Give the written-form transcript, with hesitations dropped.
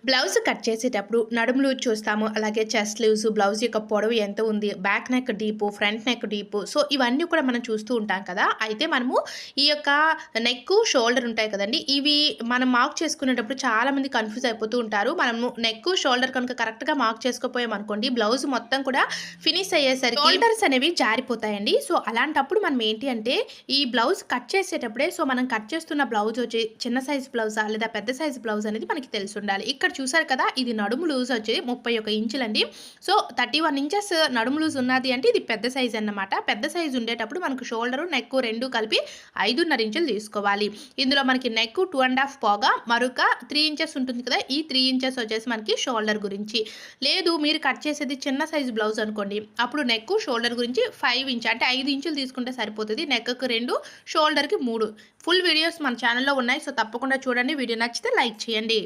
Blouse cut చేసేటప్పుడు నడుము loose చూస్తాము. అలాగే చెస్ట్ లూజ్, బ్లౌజ్ యొక్క పొడవు ఎంత ఉంది, back neck deep, front neck deep. So, ఇవన్నీ కూడా మనం చూస్తూ ఉంటాం కదా! అయితే మనము ఈ యొక్క నెక్కు, షోల్డర్ ఉంటాయి కదండీ! ఇవి మనం మార్క్ చేసుకునేటప్పుడు చాలామంది కన్‌ఫ్యూజ్ అయిపోతూ ఉంటారు. మనము నెక్కు, షోల్డర్ కనుక కరెక్ట్‌గా మార్క్ చేసుకోపోయామనుకోండి, బ్లౌజ్ మొత్తం కూడా ఫినిష్ అయ్యేసరికి షోల్డర్స్ అనేవి జారిపోతాయండి. సో, అలాంటప్పుడు మనం ఏంటి అంటే, ఈ బ్లౌజ్ కట్ చేసేటప్పుడే మనం కట్ చేస్తున్న బ్లౌజ్ వచ్చి చిన్న సైజ్ బ్లౌజా లేదా పెద్ద సైజ్ బ్లౌజ్ అనేది మనకి తెలిసుండాలి. ఇక్కడ చూసారు కదా! ఇది నడుము లూజ్ వచ్చి 31 ఇంచులండి. సో, 31 ఇంచెస్ నడుము లూజ్ ఉన్నది అంటే ఇది పెద్ద సైజ్ అన్నమాట. పెద్ద సైజ్ ఉండేటప్పుడు మనకు షోల్డరు, నెక్కు 2 కలిపి 5.5 ఇంచులు తీసుకోవాలి. ఇందులో మనకి నెక్కు 2½ పోగా మరొక 3 ఇంచెస్ ఉంటుంది కదా! ఈ 3 ఇంచెస్ వచ్చేసి మనకి షోల్డర్ గురించి. లేదు మీరు కట్ చేసేది చిన్న సైజ్ బ్లౌజ్ అనుకోండి. అప్పుడు నెక్కు, షోల్డర్ గురించి 5 ఇంచ్ అంటే 5 ఇంచులు తీసుకుంటే సరిపోతది. నెక్‌కి 2, షోల్డర్‌కి 3. ఫుల్ వీడియోస్ మన ఛానెల్‌లో ఉన్నాయి. సో, తప్పకుండా చూడండి. వీడియో నచ్చితే లైక్ చేయండి.